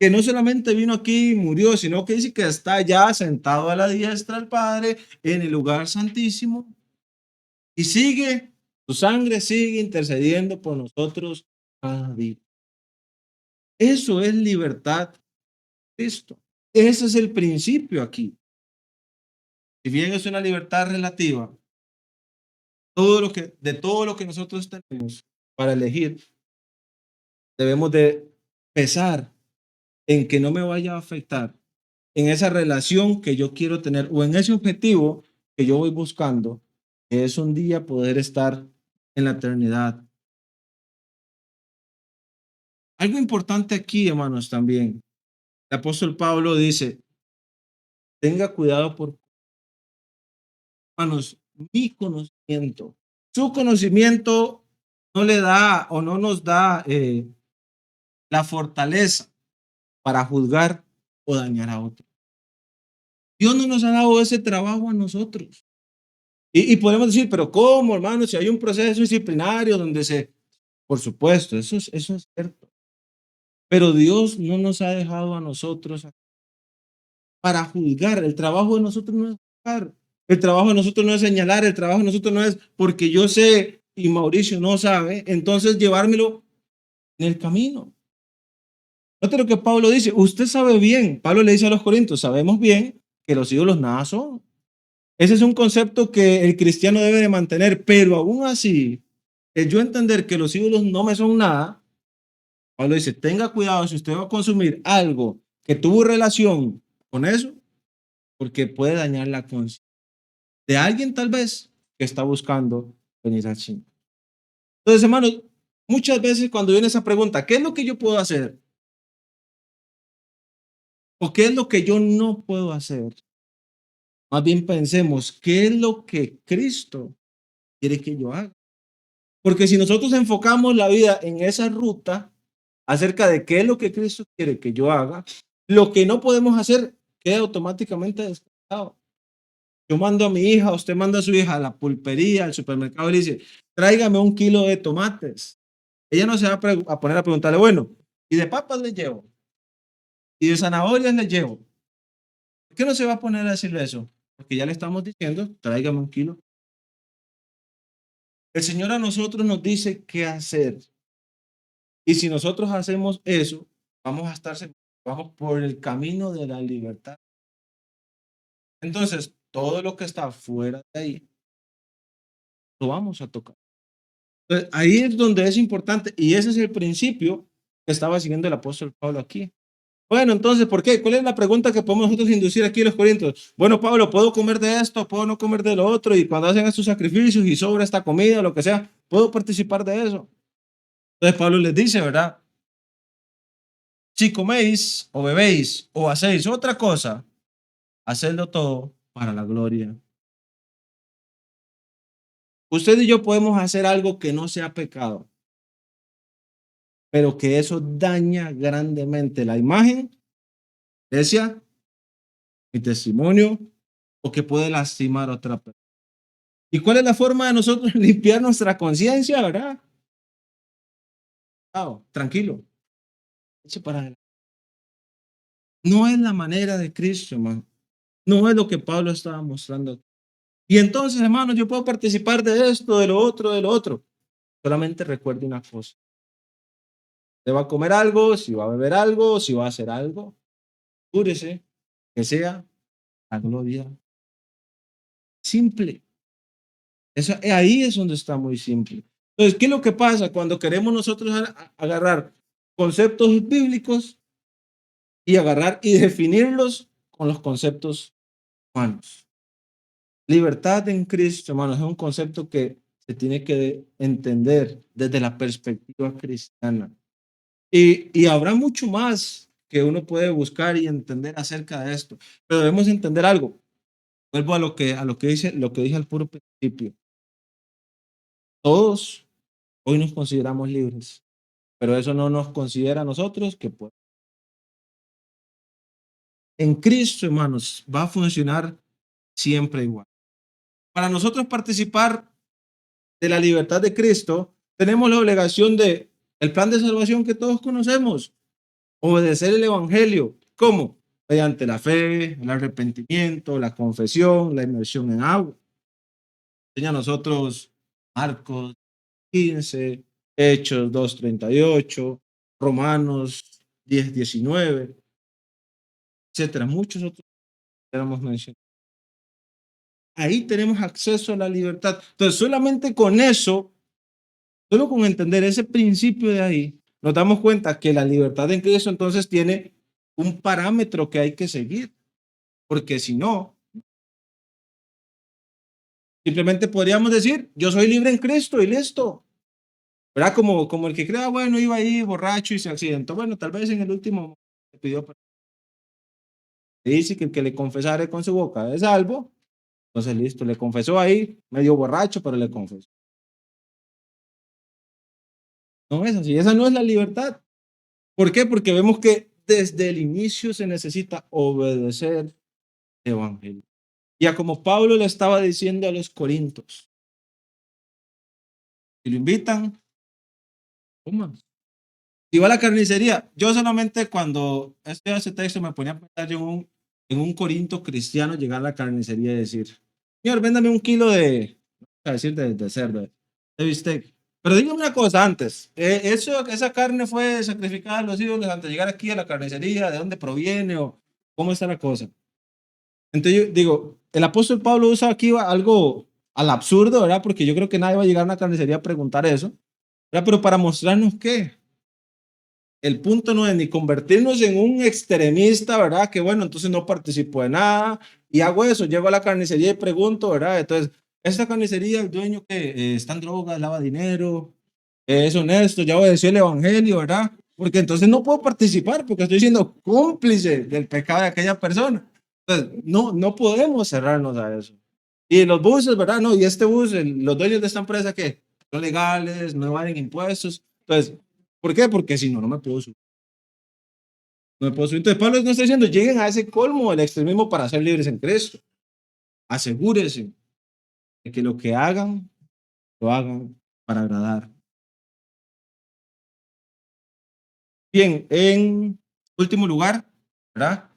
que no solamente vino aquí y murió, sino que dice que está allá sentado a la diestra del Padre en el lugar santísimo y sigue, su sangre sigue intercediendo por nosotros cada día. Eso es libertad, Cristo. Ese es el principio aquí. Si bien es una libertad relativa, de todo lo que nosotros tenemos para elegir, debemos de pesar en que no me vaya a afectar en esa relación que yo quiero tener o en ese objetivo que yo voy buscando, que es un día poder estar en la eternidad. Algo importante aquí, hermanos, también. El apóstol Pablo dice, tenga cuidado por, hermanos, mi conocimiento. Su conocimiento no le da o no nos da la fortaleza para juzgar o dañar a otro. Dios no nos ha dado ese trabajo a nosotros. Y podemos decir, pero ¿cómo, hermano? Si hay un proceso disciplinario donde se... Por supuesto, eso es cierto. Pero Dios no nos ha dejado a nosotros para juzgar. El trabajo de nosotros no es juzgar. El trabajo de nosotros no es señalar. El trabajo de nosotros no es porque yo sé y Mauricio no sabe, entonces llevármelo en el camino. Note lo que Pablo dice. Usted sabe bien. Pablo le dice a los Corintios, sabemos bien que los ídolos nada son. Ese es un concepto que el cristiano debe de mantener, pero aún así, el yo entender que los ídolos no me son nada, Pablo dice, tenga cuidado si usted va a consumir algo que tuvo relación con eso, porque puede dañar la conciencia de alguien tal vez que está buscando venir al Señor. Entonces, hermanos, muchas veces cuando viene esa pregunta, ¿qué es lo que yo puedo hacer? ¿O qué es lo que yo no puedo hacer? Más bien pensemos, ¿qué es lo que Cristo quiere que yo haga? Porque si nosotros enfocamos la vida en esa ruta acerca de qué es lo que Cristo quiere que yo haga, lo que no podemos hacer queda automáticamente descartado. Yo mando a mi hija, usted manda a su hija a la pulpería, al supermercado y le dice, tráigame 1 kilo de tomates. Ella no se va a poner a preguntarle, bueno, ¿y de papas le llevo? ¿Y de zanahorias le llevo? ¿Por qué no se va a poner a decirle eso? Porque ya le estamos diciendo, tráigame 1 kilo. El Señor a nosotros nos dice qué hacer. Y si nosotros hacemos eso, vamos a estar vamos por el camino de la libertad. Entonces, todo lo que está fuera de ahí, lo vamos a tocar. Entonces, ahí es donde es importante, y ese es el principio que estaba siguiendo el apóstol Pablo aquí. Bueno, entonces, ¿por qué? ¿Cuál es la pregunta que podemos nosotros inducir aquí en los Corintios? Bueno, Pablo, ¿puedo comer de esto? ¿Puedo no comer de lo otro? Y cuando hacen estos sacrificios y sobra esta comida, lo que sea, ¿puedo participar de eso? Entonces Pablo les dice, ¿verdad? Si coméis o bebéis o hacéis otra cosa, hacedlo todo para la gloria. Usted y yo podemos hacer algo que no sea pecado, pero que eso daña grandemente la imagen, iglesia, mi testimonio, o que puede lastimar a otra persona. ¿Y cuál es la forma de nosotros limpiar nuestra conciencia, verdad? Tranquilo, eche para adelante. No es la manera de Cristo, hermano. No es lo que Pablo estaba mostrando. Y entonces, hermano, yo puedo participar de esto, de lo otro, de lo otro. Solamente recuerde una cosa. Usted va a comer algo, si va a beber algo, si va a hacer algo, cúrese, que sea la gloria. Simple. Eso, ahí es donde está muy simple. Entonces, ¿qué es lo que pasa cuando queremos nosotros agarrar conceptos bíblicos y agarrar y definirlos con los conceptos humanos? Libertad en Cristo, hermanos, es un concepto que se tiene que entender desde la perspectiva cristiana. Y habrá mucho más que uno puede buscar y entender acerca de esto, pero debemos entender algo. Vuelvo a lo que dice, lo que dije al puro principio. Todos hoy nos consideramos libres, pero eso no nos considera a nosotros que en Cristo, hermanos, va a funcionar siempre igual. Para nosotros participar de la libertad de Cristo, tenemos la obligación de el plan de salvación que todos conocemos, obedecer el evangelio. ¿Cómo? Mediante la fe, el arrepentimiento, la confesión, la inmersión en agua. Enseña a nosotros Marcos 15, Hechos 2:38, Romanos 10:19, etcétera. Muchos otros que hemos mencionado. Ahí tenemos acceso a la libertad. Entonces, solamente con eso, solo con entender ese principio de ahí, nos damos cuenta que la libertad en Cristo entonces tiene un parámetro que hay que seguir, porque si no, simplemente podríamos decir, yo soy libre en Cristo y listo. ¿Verdad? Como el que crea, bueno, iba ahí borracho y se accidentó. Bueno, tal vez en el último le pidió perdón. Dice que el que le confesare con su boca es salvo. Entonces, listo, le confesó ahí, medio borracho, pero le confesó. No es así, esa no es la libertad. ¿Por qué? Porque vemos que desde el inicio se necesita obedecer el evangelio. Ya como Pablo le estaba diciendo a los corintios, si lo invitan, coma. Si va a la carnicería, yo solamente cuando ese texto me ponía a pensar en un corinto cristiano llegar a la carnicería y decir, señor, véndame 1 kilo a decir de cerdo, de bistec. Pero dígame una cosa antes, esa carne fue sacrificada a los ídolos antes de llegar aquí a la carnicería, ¿de dónde proviene o cómo está la cosa? Entonces yo digo, el apóstol Pablo usa aquí algo al absurdo, ¿verdad? Porque yo creo que nadie va a llegar a una carnicería a preguntar eso, ¿verdad? Pero para mostrarnos que el punto no es ni convertirnos en un extremista, ¿verdad? Que bueno, entonces no participo de nada y hago eso, llego a la carnicería y pregunto, ¿verdad? Entonces, esta carnicería, el dueño que está en drogas, lava dinero, es honesto, ya obedeció el evangelio, ¿verdad? Porque entonces no puedo participar porque estoy siendo cómplice del pecado de aquella persona. Entonces, no podemos cerrarnos a eso. Y los buses, ¿verdad? No, y este bus, los dueños de esta empresa, ¿qué? son legales, no valen impuestos. Entonces, ¿por qué? Porque si no, no me puedo subir. No me puedo subir. Entonces, Pablo no está diciendo, lleguen a ese colmo del extremismo para ser libres en Cristo. Asegúrese de que lo que hagan, lo hagan para agradar. Bien, en último lugar, ¿verdad?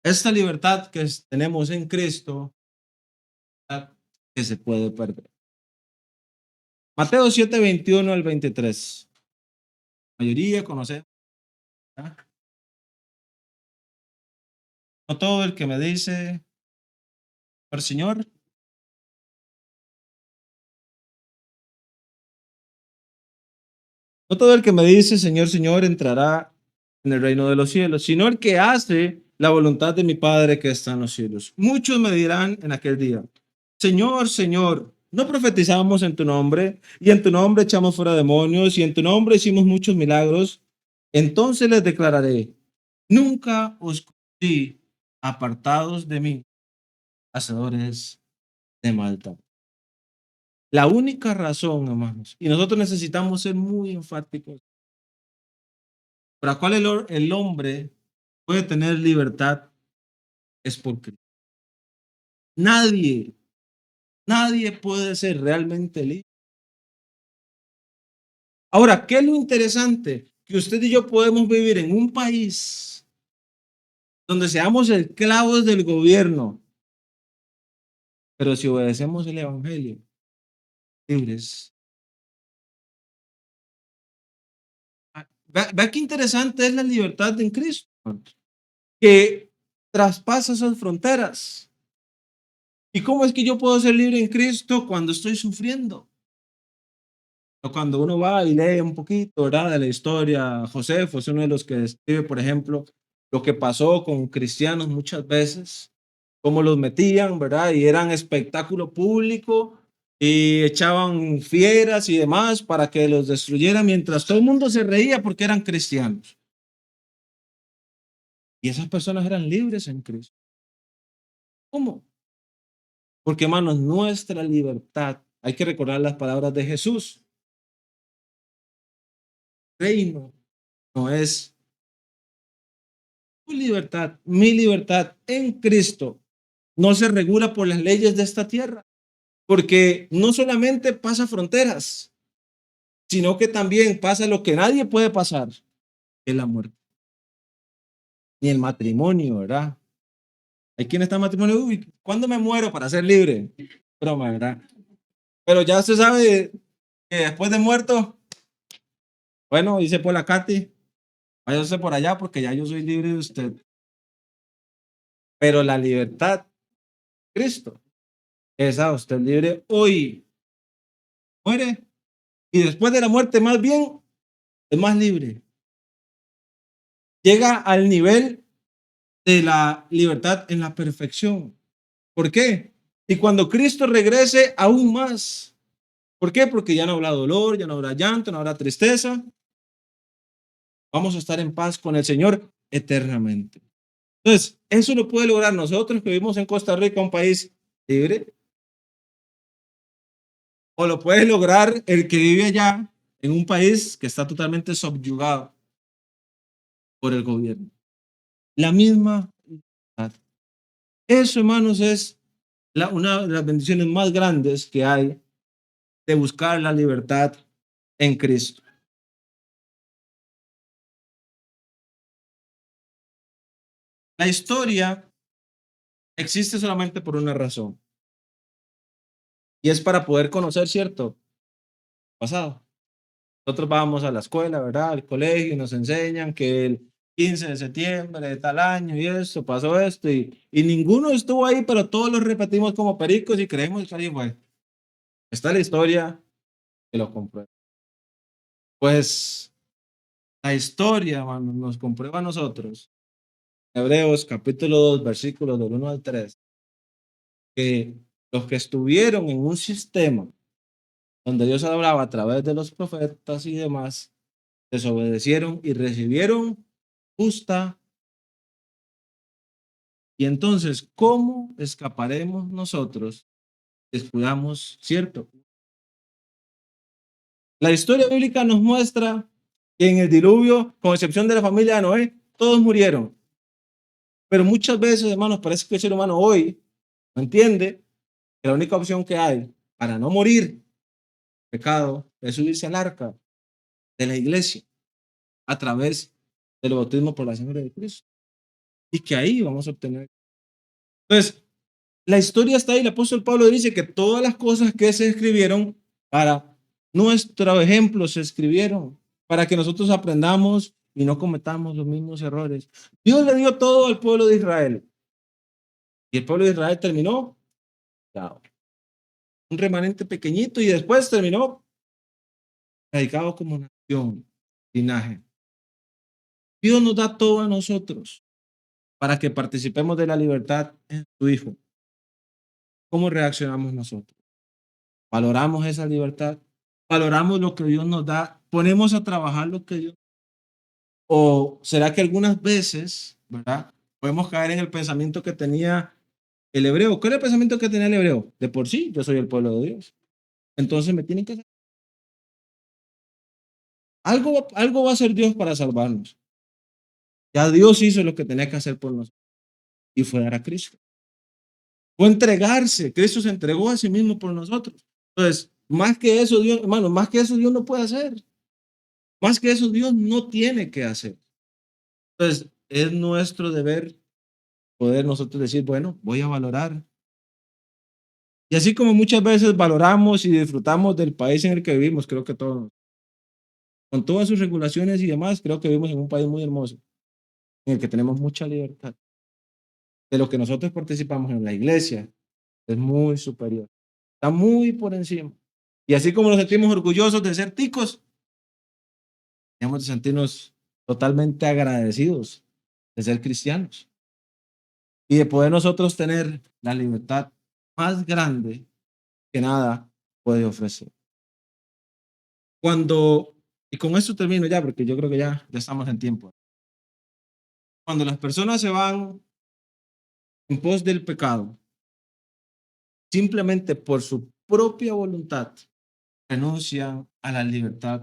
Esta libertad que tenemos en Cristo, ¿verdad? Que se puede perder. Mateo 7, 21 al 23. La mayoría conocemos, ¿verdad? No todo el que me dice, por Señor, no todo el que me dice, Señor, Señor, entrará en el reino de los cielos, sino el que hace la voluntad de mi Padre que está en los cielos. Muchos me dirán en aquel día, Señor, Señor, ¿no profetizamos en tu nombre? Y en tu nombre echamos fuera demonios, y en tu nombre hicimos muchos milagros. Entonces les declararé, nunca os conocí, apartados de mí, hacedores de maldad. La única razón, hermanos, y nosotros necesitamos ser muy enfáticos, por la cual el hombre puede tener libertad es por Cristo. Nadie, nadie puede ser realmente libre. Ahora, ¿qué es lo interesante? Que usted y yo podemos vivir en un país donde seamos esclavos del gobierno, pero si obedecemos el evangelio, libres. Vea qué interesante es la libertad en Cristo, que traspasa esas fronteras. ¿Y cómo es que yo puedo ser libre en Cristo cuando estoy sufriendo? O cuando uno va y lee un poquito, ¿verdad? De la historia, Josefo es uno de los que describe, por ejemplo, lo que pasó con cristianos muchas veces, cómo los metían, ¿verdad? Y eran espectáculo público y echaban fieras y demás para que los destruyeran mientras todo el mundo se reía porque eran cristianos. Y esas personas eran libres en Cristo. ¿Cómo? Porque, hermanos, nuestra libertad, hay que recordar las palabras de Jesús. Reino no es tu libertad, mi libertad en Cristo no se regula por las leyes de esta tierra, porque no solamente pasa fronteras, sino que también pasa lo que nadie puede pasar, que es la muerte, ni el matrimonio, ¿verdad? Hay quien está en matrimonio, uy, ¿cuándo me muero para ser libre? Broma, ¿verdad? Pero ya se sabe que después de muerto, bueno, dice por la Katy, váyase por allá porque ya yo soy libre de usted. Pero la libertad, Cristo, esa usted libre hoy, muere y después de la muerte más bien es más libre. Llega al nivel de la libertad en la perfección. ¿Por qué? Y cuando Cristo regrese, aún más. ¿Por qué? Porque ya no habrá dolor, ya no habrá llanto, no habrá tristeza. Vamos a estar en paz con el Señor eternamente. Entonces, eso lo puede lograr nosotros que vivimos en Costa Rica, un país libre, o lo puede lograr el que vive allá en un país que está totalmente subyugado por el gobierno. La misma libertad. Eso, hermanos, es una de las bendiciones más grandes que hay de buscar la libertad en Cristo. La historia existe solamente por una razón, y es para poder conocer, ¿cierto? Pasado. Nosotros vamos a la escuela, ¿verdad? Al colegio y nos enseñan que el 15 de septiembre de tal año y esto, pasó esto, y ninguno estuvo ahí, pero todos lo repetimos como pericos y creemos que ahí fue. Está la historia que lo comprueba. Pues la historia, mano, nos comprueba a nosotros. Hebreos capítulo 2, versículos del 1 al 3, que los que estuvieron en un sistema donde Dios hablaba a través de los profetas y demás, desobedecieron y recibieron justa. Y entonces, ¿cómo escaparemos nosotros descuidamos, ¿cierto? La historia bíblica nos muestra que en el diluvio, con excepción de la familia de Noé, todos murieron. Pero muchas veces, hermanos, parece que el ser humano hoy no entiende que la única opción que hay para no morir pecado es subirse al arca de la iglesia a través del bautismo por la sangre de Cristo. Y que ahí vamos a obtener. Entonces, la historia está ahí. El apóstol Pablo dice que todas las cosas que se escribieron para nuestro ejemplo se escribieron para que nosotros aprendamos y no cometamos los mismos errores. Dios le dio todo al pueblo de Israel y el pueblo de Israel terminó chao, un remanente pequeñito y después terminó radicado como nación, linaje. Dios nos da todo a nosotros para que participemos de la libertad en su Hijo. ¿Cómo reaccionamos nosotros? ¿Valoramos esa libertad? ¿Valoramos lo que Dios nos da? ¿Ponemos a trabajar lo que Dios? ¿O será que algunas veces, verdad, podemos caer en el pensamiento que tenía el hebreo? ¿Cuál es el pensamiento que tenía el hebreo? De por sí, yo soy el pueblo de Dios. Entonces me tienen que hacer. Algo va a hacer Dios para salvarnos. Ya Dios hizo lo que tenía que hacer por nosotros y fue dar a Cristo. Fue entregarse. Cristo se entregó a sí mismo por nosotros. Entonces, más que eso, Dios, hermano, más que eso, Dios no puede hacer. Más que eso, Dios no tiene que hacer. Entonces, es nuestro deber poder nosotros decir, bueno, voy a valorar. Y así como muchas veces valoramos y disfrutamos del país en el que vivimos, creo que todos, con todas sus regulaciones y demás, creo que vivimos en un país muy hermoso, en el que tenemos mucha libertad. De lo que nosotros participamos en la iglesia es muy superior, está muy por encima. Y así como nos sentimos orgullosos de ser ticos, tenemos de sentirnos totalmente agradecidos de ser cristianos y de poder nosotros tener la libertad más grande que nada puede ofrecer. Cuando, y con esto termino ya, porque yo creo que ya estamos en tiempo. Cuando las personas se van en pos del pecado, simplemente por su propia voluntad, renuncian a la libertad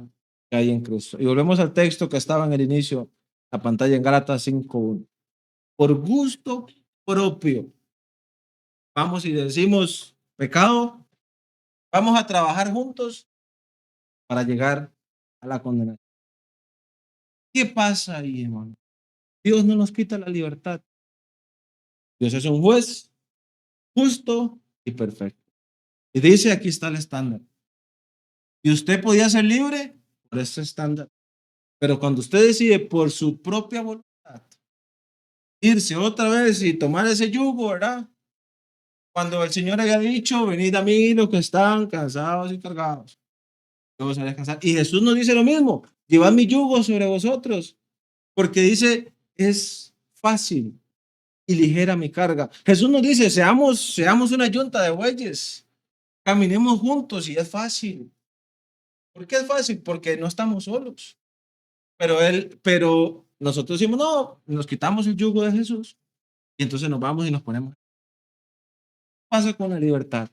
que hay en Cristo. Y volvemos al texto que estaba en el inicio, la pantalla en Gálatas 5:1. Por gusto propio, vamos y decimos pecado, vamos a trabajar juntos para llegar a la condenación. ¿Qué pasa ahí, hermano? Dios no nos quita la libertad. Dios es un juez justo y perfecto. Y dice, aquí está el estándar. Y usted podía ser libre por ese estándar. Pero cuando usted decide por su propia voluntad irse otra vez y tomar ese yugo, ¿verdad? Cuando el Señor había dicho, venid a mí los que están cansados y cargados, yo os haré descansar. Y Jesús nos dice lo mismo, llevad mi yugo sobre vosotros, porque dice, es fácil y ligera mi carga. Jesús nos dice, seamos una yunta de bueyes, caminemos juntos y es fácil. ¿Por qué es fácil? Porque no estamos solos. Pero nosotros decimos, no, nos quitamos el yugo de Jesús y entonces nos vamos y nos ponemos. ¿Qué pasa con la libertad?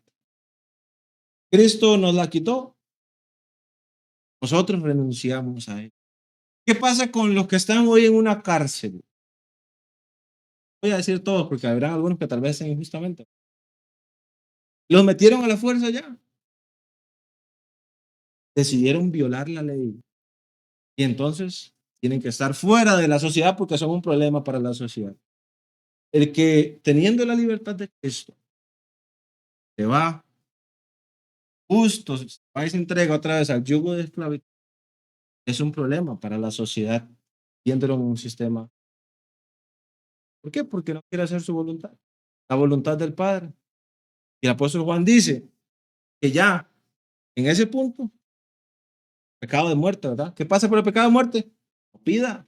Cristo nos la quitó, nosotros renunciamos a él. ¿Qué pasa con los que están hoy en una cárcel? Voy a decir todos porque habrá algunos que tal vez sean injustamente. Los metieron a la fuerza ya. Decidieron violar la ley y entonces tienen que estar fuera de la sociedad porque son un problema para la sociedad. El que teniendo la libertad de Cristo se va justo, va y se entrega otra vez al yugo de esclavitud, es un problema para la sociedad, viéndolo en un sistema. ¿Por qué? Porque no quiere hacer su voluntad, la voluntad del Padre. Y el apóstol Juan dice que ya en ese punto, pecado de muerte, ¿verdad? ¿Qué pasa por el pecado de muerte? No pida.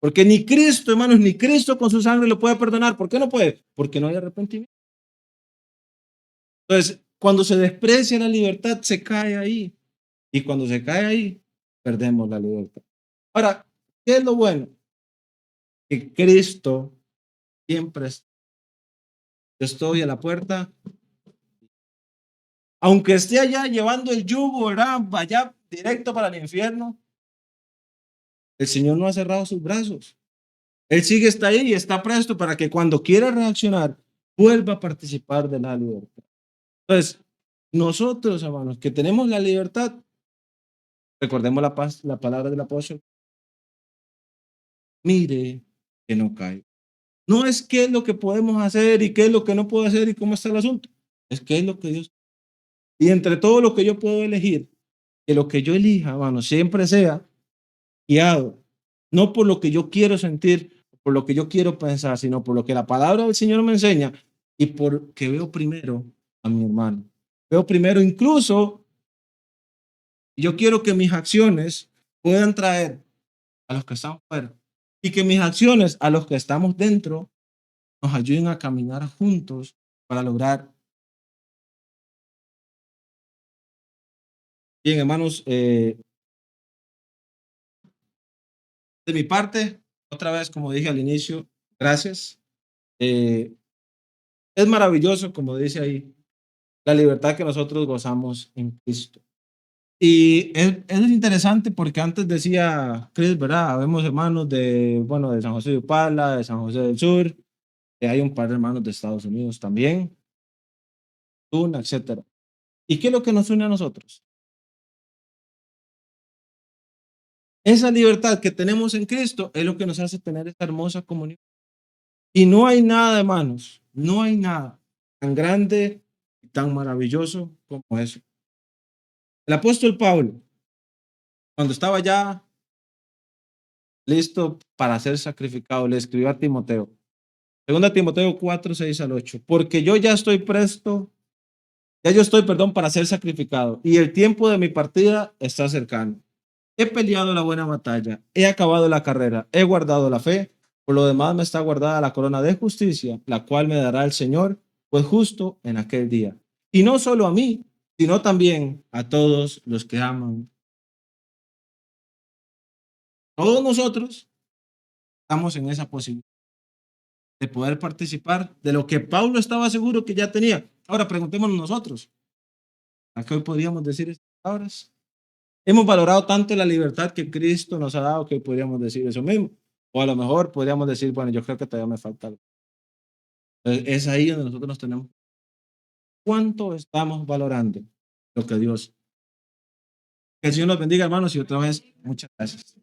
Porque ni Cristo, hermanos, ni Cristo con su sangre lo puede perdonar. ¿Por qué no puede? Porque no hay arrepentimiento. Entonces, cuando se desprecia la libertad, se cae ahí. Y cuando se cae ahí, perdemos la libertad. Ahora, ¿qué es lo bueno? Que Cristo siempre es. Yo estoy a la puerta Aunque esté allá llevando el yugo, ¿verdad? Vaya directo para el infierno, el Señor no ha cerrado sus brazos. Él sigue está ahí y está presto para que cuando quiera reaccionar, vuelva a participar de la libertad. Entonces, nosotros, hermanos, que tenemos la libertad, recordemos la paz, la palabra del apóstol, mire que no cae. No es qué es lo que podemos hacer y qué es lo que no puedo hacer y cómo está el asunto. Es qué es lo que Dios. Y entre todo lo que yo puedo elegir, que lo que yo elija, hermano, siempre sea guiado, no por lo que yo quiero sentir, por lo que yo quiero pensar, sino por lo que la palabra del Señor me enseña y porque veo primero a mi hermano. Veo primero incluso, yo quiero que mis acciones puedan traer a los que están fuera y que mis acciones a los que estamos dentro nos ayuden a caminar juntos para lograr. Bien, hermanos, de mi parte, otra vez, como dije al inicio, gracias. Eh, es maravilloso, como dice ahí, la libertad que nosotros gozamos en Cristo. Y es interesante porque antes decía Chris, ¿verdad? Vemos hermanos de, bueno, de San José de Upala, de San José del Sur, hay un par de hermanos de Estados Unidos también, Tuna, etcétera. ¿Y qué es lo que nos une a nosotros? Esa libertad que tenemos en Cristo es lo que nos hace tener esta hermosa comunión. Y no hay nada, hermanos, no hay nada tan grande y tan maravilloso como eso. El apóstol Pablo, cuando estaba ya listo para ser sacrificado, le escribió a Timoteo, segunda Timoteo 4, 6 al 8, porque yo ya estoy presto, ya yo estoy, perdón, para ser sacrificado y el tiempo de mi partida está cercano. He peleado la buena batalla, he acabado la carrera, he guardado la fe, por lo demás me está guardada la corona de justicia, la cual me dará el Señor, pues justo en aquel día. Y no solo a mí, sino también a todos los que aman. Todos nosotros estamos en esa posibilidad de poder participar de lo que Pablo estaba seguro que ya tenía. Ahora preguntémonos nosotros, ¿a qué hoy podríamos decir estas palabras? Hemos valorado tanto la libertad que Cristo nos ha dado que hoy podríamos decir eso mismo. O a lo mejor podríamos decir, bueno, yo creo que todavía me falta algo. Es ahí donde nosotros nos tenemos. ¿Cuánto estamos valorando lo que Dios? Que el Señor nos bendiga, hermanos, y otra vez, muchas gracias.